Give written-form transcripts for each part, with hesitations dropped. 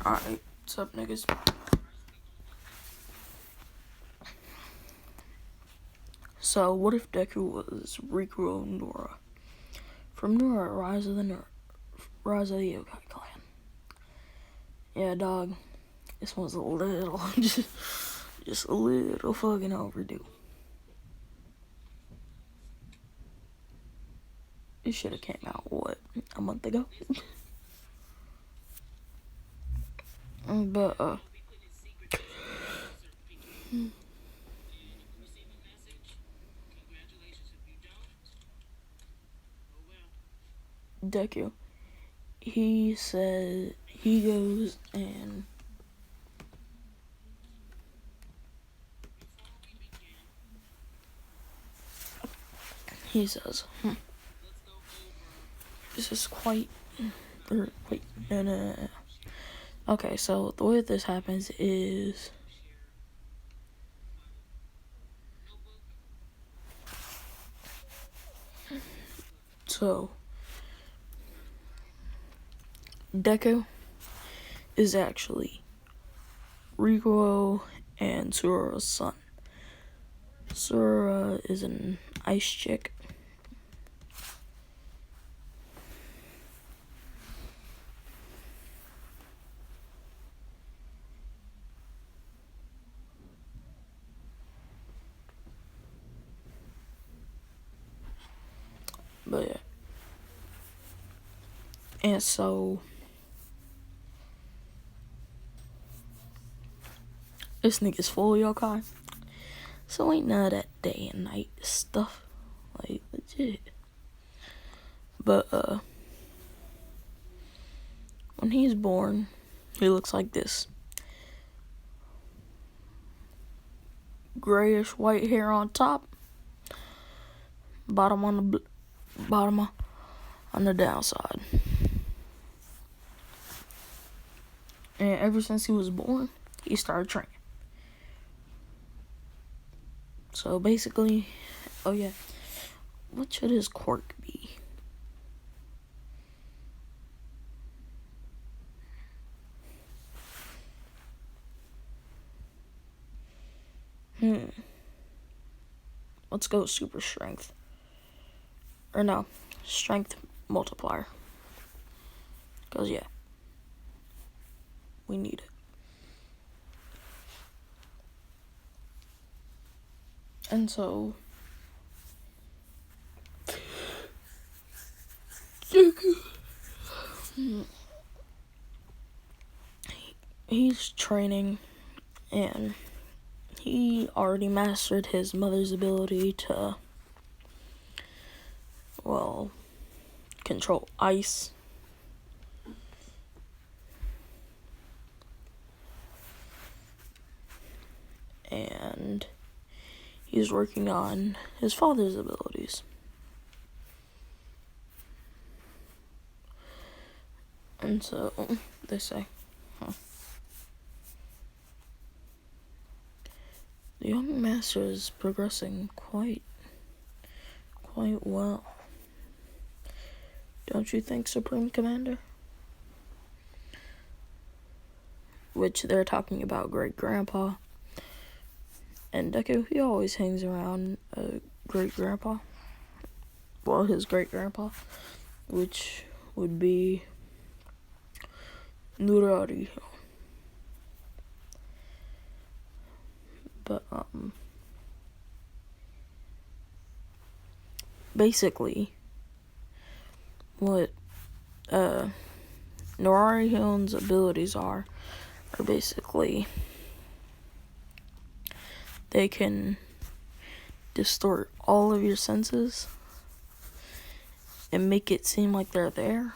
Alright, what's up, niggas? So, what if Deku was Riku Nura? From Nura, Rise of the Yokai clan. Yeah, dog. This one's a little, just a little fucking overdue. It should have came out, what, a month ago? But, Deku, he said he goes and he says, this is quite, wait, no. Okay, so the way this happens is, so Deku is actually Riku and Tsuru's son. Tsuru is an ice chick. But yeah. And so this nigga's full yokai. So ain't none of that day and night stuff. Like, legit. But when he's born, he looks like this. Grayish white hair on top, bottom on the downside. And ever since he was born, he started training. So basically, oh yeah, what should his quirk be? Let's go super strength. Or no, strength multiplier. Because yeah, we need it. And so he's training, and he already mastered his mother's ability to, well, control ice. And he's working on his father's abilities. And so, they say, the young master is progressing quite well. Don't you think, Supreme Commander? Which they're talking about great-grandpa. And Deku, he always hangs around great-grandpa. Well, his great-grandpa, which would be nura. But, basically, what, Norihion's abilities are basically, they can distort all of your senses and make it seem like they're there,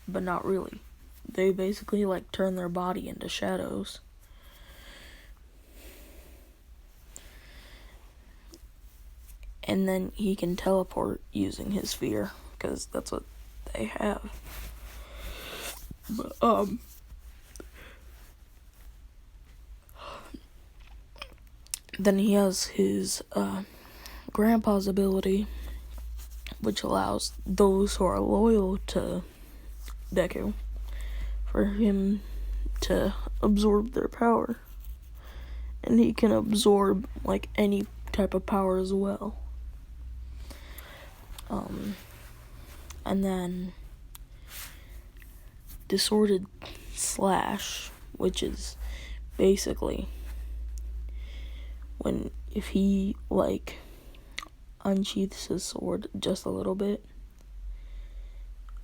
but not really. They basically, like, turn their body into shadows. And then he can teleport using his sphere, because that's what they have. But, then he has his, grandpa's ability, which allows those who are loyal to Deku for him to absorb their power. And he can absorb, like, any type of power as well. And then Disordered Slash, which is basically if he, like, unsheaths his sword just a little bit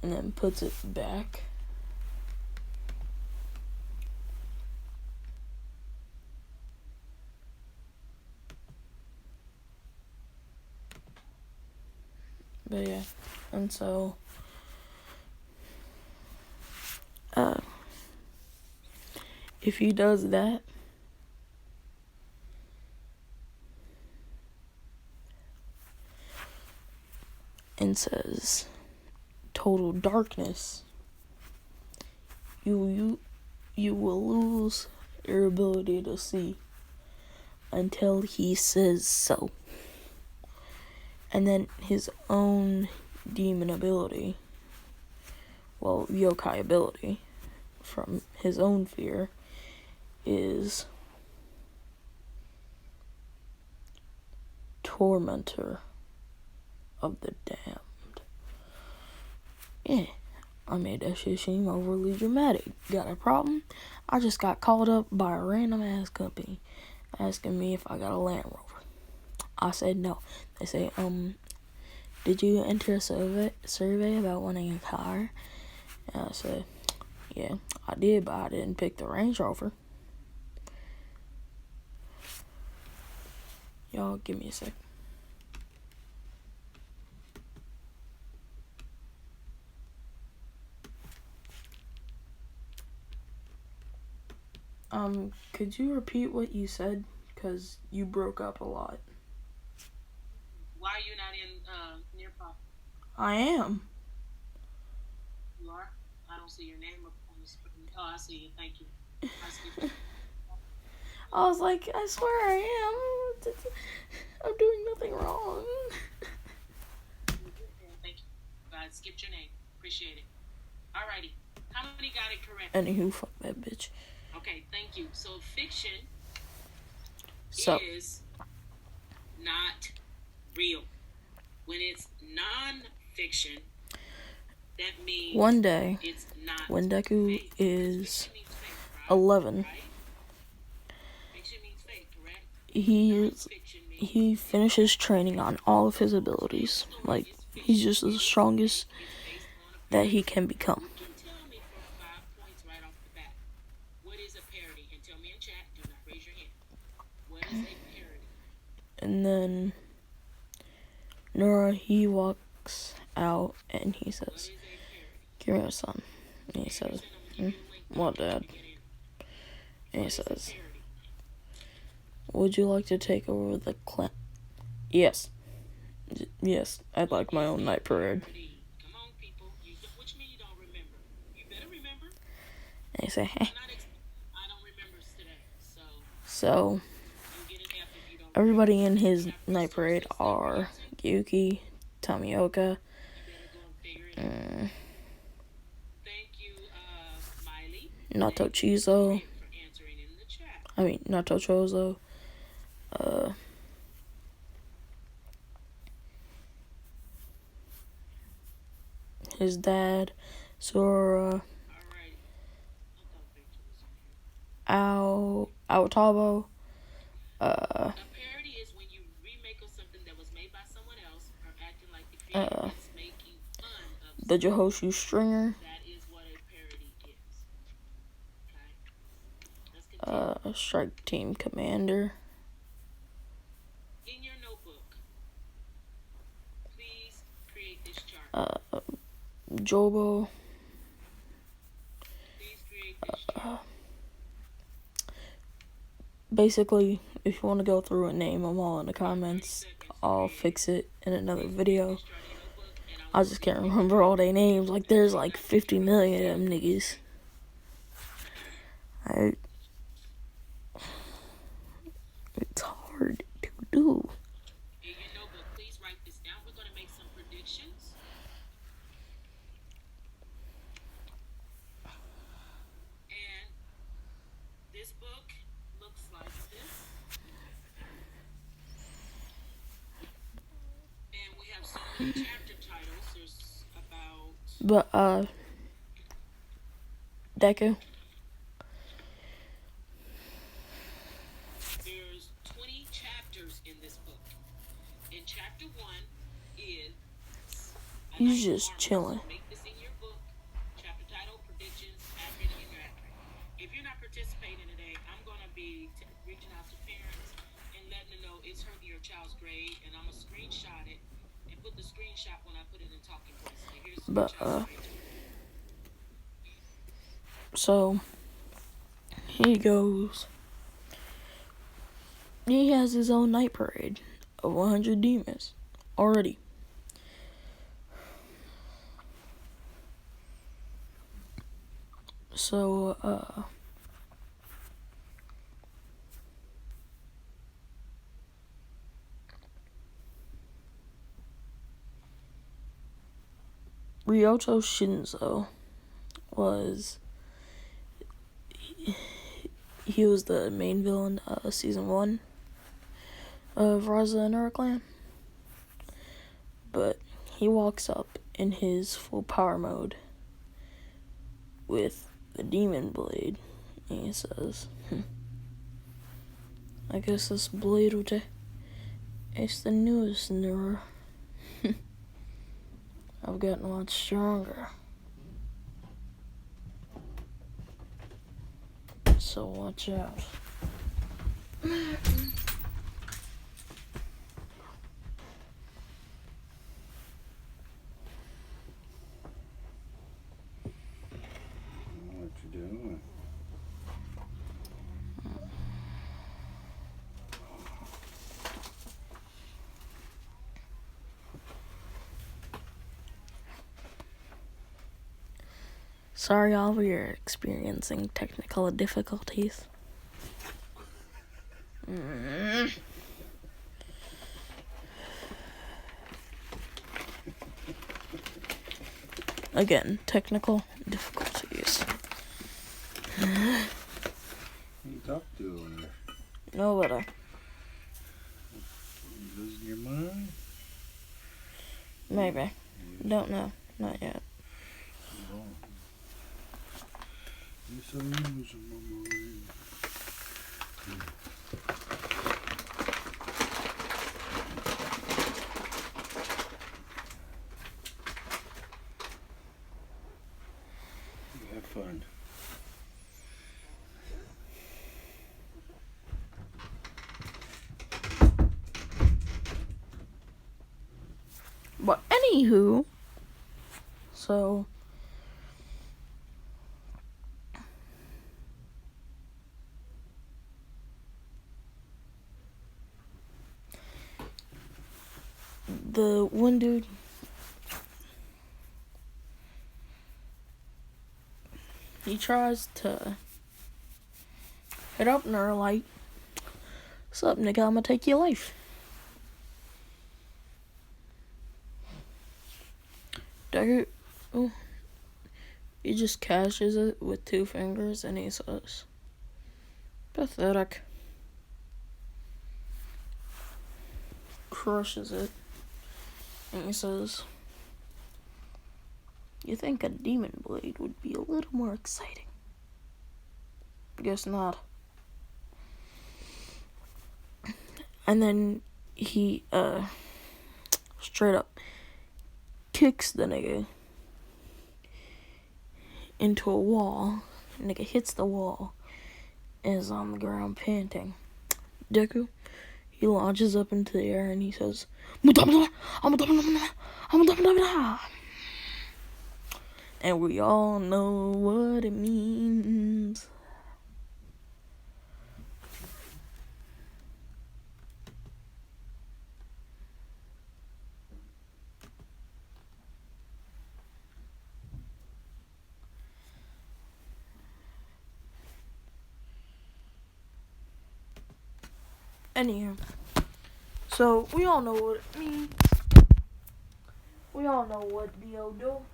and then puts it back. But yeah, and so if he does that, and says total darkness, you will lose your ability to see until he says so. And then his own demon ability, well, yokai ability from his own fear, is Tormentor of the Damned. Yeah, I made that shit seem overly dramatic. Got a problem? I just got called up by a random ass company asking me if I got a Land Rover. I said no. They say, did you enter a survey about wanting a car? And I said, yeah, I did, but I didn't pick the Range Rover. Y'all, give me a sec. Could you repeat what you said? Because you broke up a lot. Why are you not in nearby? I am. You are? I don't see your name up on the screen. Oh, I see you. Thank you. I see. I was like, I swear I am. I'm doing nothing wrong. Thank you. I skipped your name. Appreciate it. Alrighty. How many got it correct? Anywho, fuck that bitch. Okay, thank you. So fiction is not real. When it's non-fiction, that means one day, it's not when Deku fake. is Fiction means fake, right? 11, right? Fiction means fake, correct? he finishes training on all of his abilities. Like, he's just the strongest that he can become. You can tell me for 5 points right off the bat. What is a parody? And tell me in chat. Do not raise your hand. What is a parody? And then Nura, he walks out and he says, give me a son. And he says, what, Dad? And he says, would you like to take over the clan? Yes. Yes, I'd like my own night parade. Come on, people. What you mean you don't remember? You better remember. And he said, hey. I don't remember today, So, everybody in his night parade are Yuki, Tamioka, Thank you, Miley. Nato Chozo, his dad, Sora, Aotabo, a parody is when you remake of something that was made by someone else or acting like the creator is making fun of the Jehoshu Stringer, that is what a parody is. Okay? Let's continue. Strike Team Commander. In your notebook, please create this chart. Jobo, Please create this chart. basically, if you want to go through and name them all in the comments, I'll fix it in another video. I just can't remember all their names. Like, there's like 50 million of them niggas. It's hard to do. In your notebook, please write this down. We're going to make some predictions. And chapter titles. There's about But Deku. there's 20 chapters in this book. And chapter 1 is a He's knight in just armor. chilling. So make this in your book. Chapter title, predictions, half reading, and your accurate. If you're not participating today, I'm going to be reaching out to parents and letting them know it's your child's grade, and I'm going to screenshot it and put the screenshot when I put it in talking points. So here's your But child's grade. so he goes. He has his own night parade of 100 demons already. So Ryoto Shinzo was he was the main villain season 1 of Rise of the Nura Clan. But he walks up in his full power mode with the demon blade and he says, I guess this blade it's the newest Nura. I've gotten a lot stronger. So watch out. What you doing? Sorry, all we are experiencing technical difficulties. Again, technical difficulties. Who you talk to over there? Nobody. You losing your mind? Maybe. Don't know. Not yet. Oh. Yes, I am losing my mind. Have fun. But anywho, so the one dude, he tries to hit up Nura like, "Sup, nigga, I'ma take your life." Deku, he just catches it with 2 fingers and he says, "Pathetic." Crushes it and he says, "You think a demon blade would be a little more exciting? Guess not." And then he straight up kicks the nigga into a wall. Nigga hits the wall and is on the ground panting. Deku, he launches up into the air and he says, and we all know what it means. Anyhow, so we all know what it means. We all know what Dio do.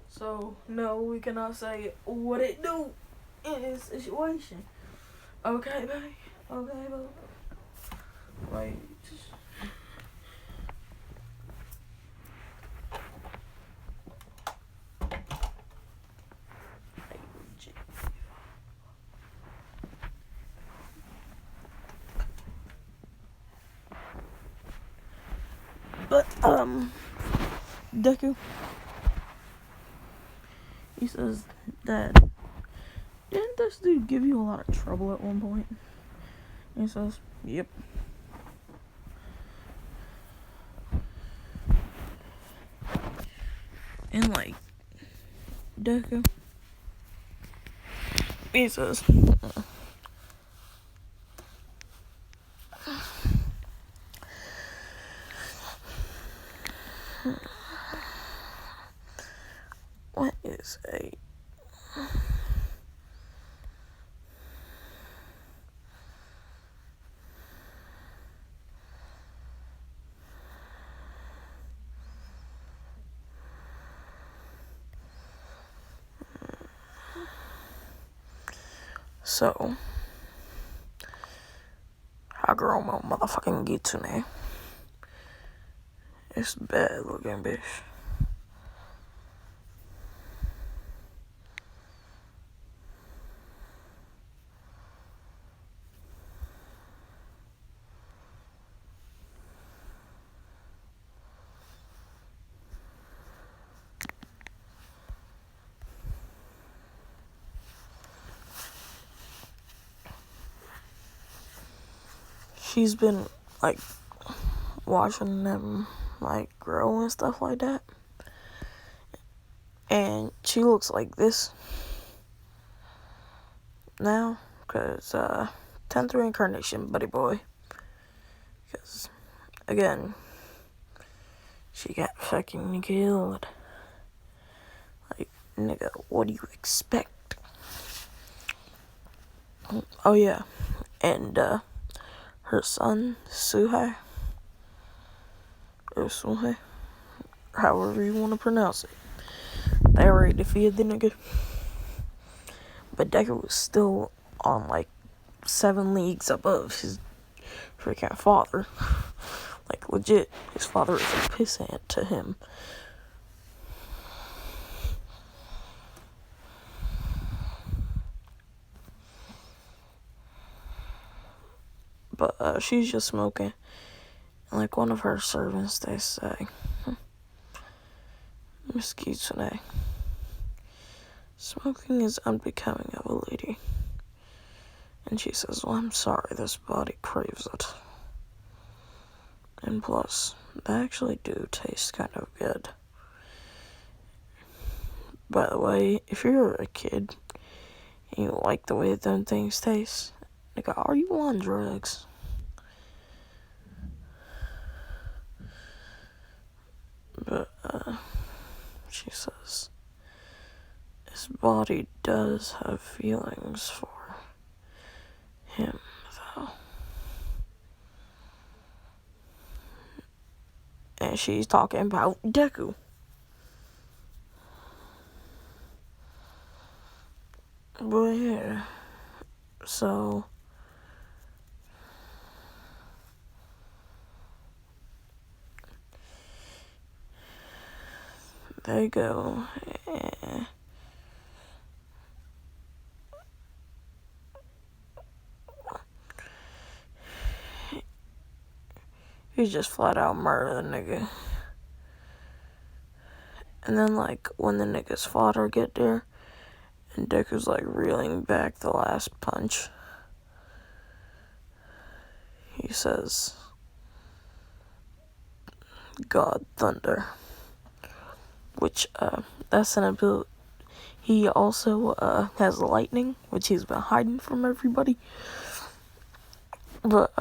So no, we cannot say what it do in this situation. Okay, babe. Okay, babe. Wait. But, Deku, he says that, didn't this dude give you a lot of trouble at one point? And he says, yep. And, like, Deku, he says, what is a... So, Hagoromo motherfucking Gitsune. It's bad looking, bitch. She's been, like, watching them, like, grow and stuff like that. And she looks like this now, because, 10th reincarnation, buddy boy. Because, again, she got fucking killed. Like, nigga, what do you expect? Oh, yeah. And, her son, Suhei, or Suhei, however you want to pronounce it, they already defeated the nigga. But Deku was still on, like, 7 leagues above his freaking father. Like, legit, his father is a pissant to him. But, she's just smoking. And, like, one of her servants, they say, Miss Kitsune, smoking is unbecoming of a lady. And she says, well, I'm sorry, this body craves it. And plus, they actually do taste kind of good. By the way, if you're a kid and you like the way them things taste, nigga, are you on drugs? But, she says, his body does have feelings for him, though. And she's talking about Deku. But yeah, so there you go. He just flat out murdered the nigga. And then, like, when the nigga's father get there, and Deku's, like, reeling back the last punch, he says, God Thunder. Which, that's an ability. He also, has lightning, which he's been hiding from everybody. But,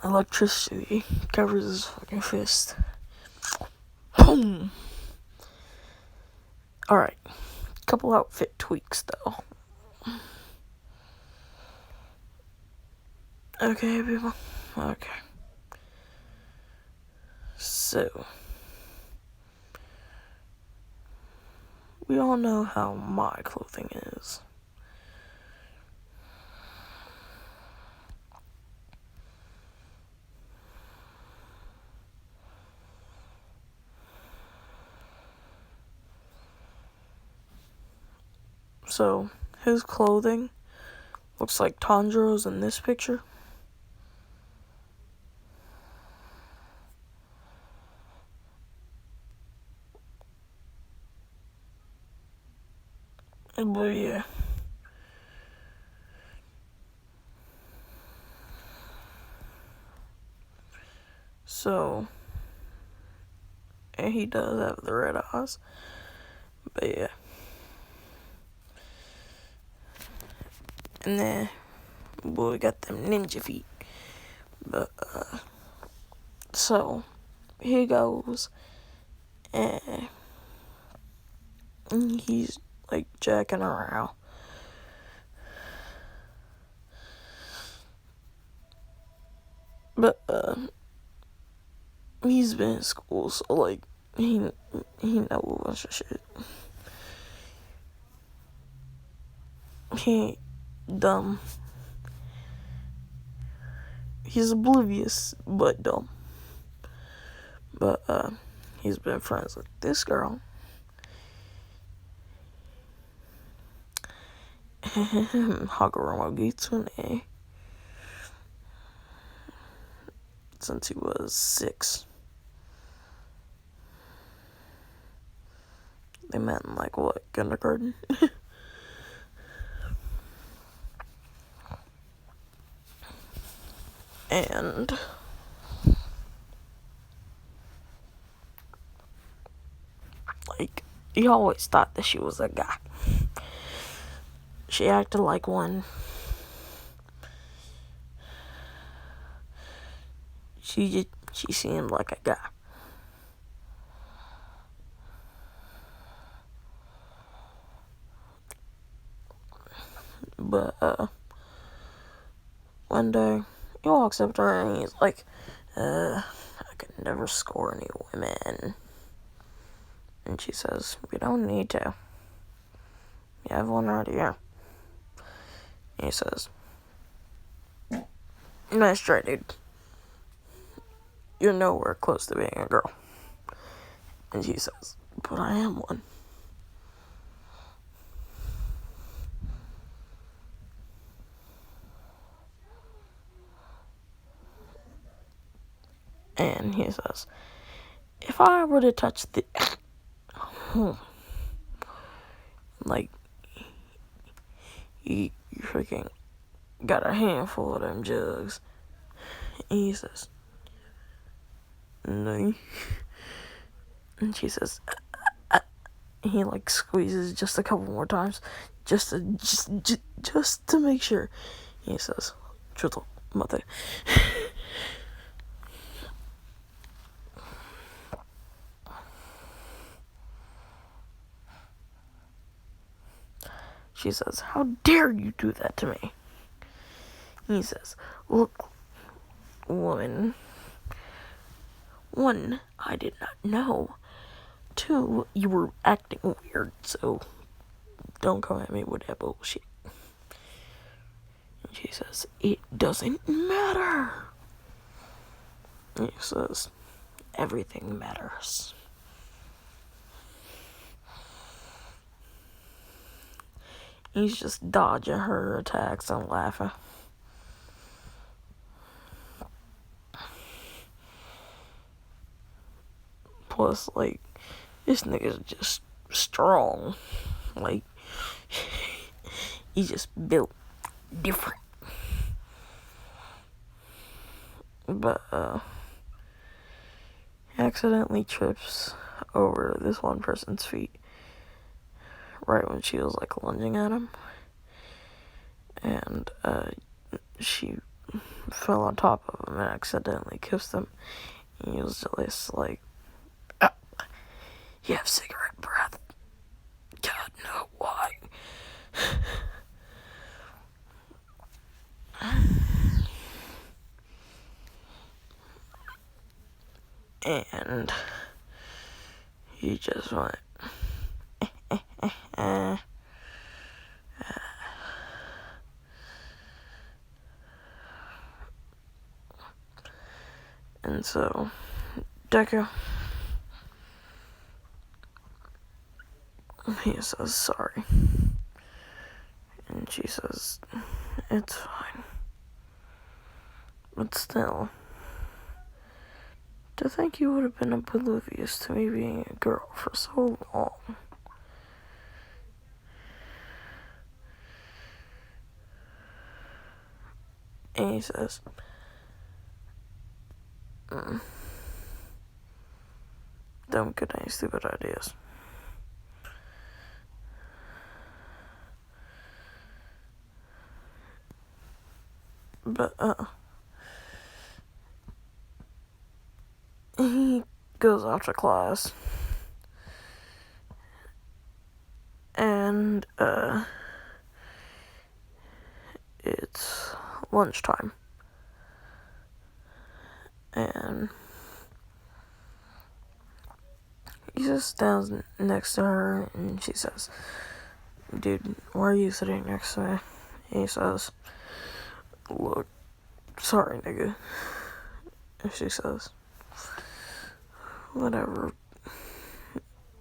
electricity covers his fucking fist. Boom! Alright. Couple outfit tweaks, though. Okay, people. Okay. So, we all know how my clothing is. So, his clothing looks like Tanjiro's in this picture. But yeah. So, and he does have the red eyes. But yeah. And then, boy got them ninja feet. But, so, he goes, and he's, like, jacking around. But, he's been in school, so, like, he know a bunch of shit. He ain't dumb. He's oblivious, but dumb. But, he's been friends with this girl. Hagoromo Gitsune. Since he was 6. They met in, like, what, kindergarten? And like, he always thought that she was a guy. She acted like one. She seemed like a guy. But one day he walks up to her and he's like, I could never score any women. And she says, we don't need to. You have one right here. And he says, nice try, dude. You're nowhere close to being a girl. And she says, but I am one. And he says, if I were to touch the... like, you freaking got a handful of them jugs. And he says, no. And she says, he like squeezes just a couple more times, just to make sure. He says, "Chuto, mate." She says, how dare you do that to me? He says, look, woman. 1, I did not know. 2, you were acting weird, so don't come at me with that bullshit. And she says, it doesn't matter. And he says, everything matters. He's just dodging her attacks and laughing. Plus, like, this nigga's just strong. Like, he's just built different. But, he accidentally trips over this one person's feet right when she was, like, lunging at him. And, she fell on top of him and accidentally kissed him. He was just like, oh, you have cigarette breath. God, no, why? And he just went, and so, Deku, he says sorry. And she says, it's fine. But still, to think you would have been oblivious to me being a girl for so long. And he says, don't get any stupid ideas. But, he goes off to class. And, it's lunchtime. And he just stands next to her, and she says, dude, why are you sitting next to me? And he says, look, sorry, nigga. And she says, whatever.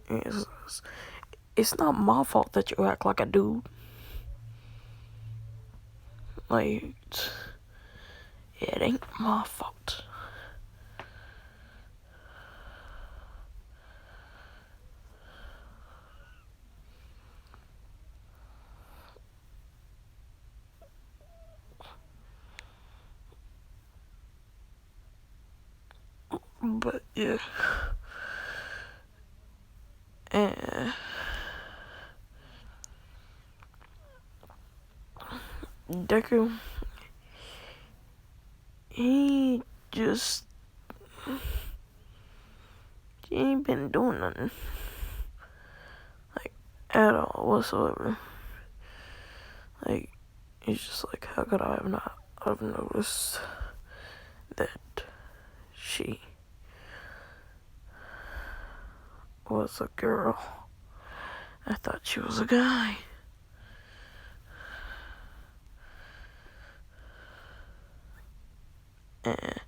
And he says, it's not my fault that you act like a dude. Like, it ain't my fault. But, yeah. And Deku, he ain't been doing nothing. Like, at all whatsoever. Like, he's just like, how could I have noticed that she was a girl? I thought she was a guy. And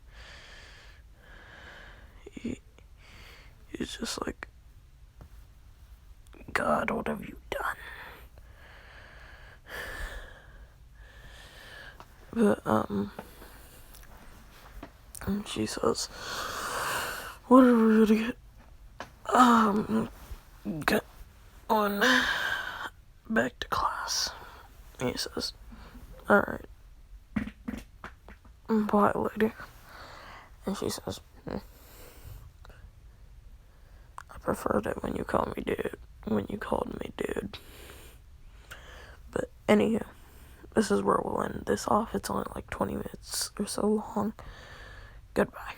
he's just like, God, what have you done? But, and she says, whatever, idiot. Get on back to class. And he says, alright. Bye, lady. And she says, I preferred it when you called me dude. But anywho, this is where we'll end this off. It's only like 20 minutes or so long. Goodbye.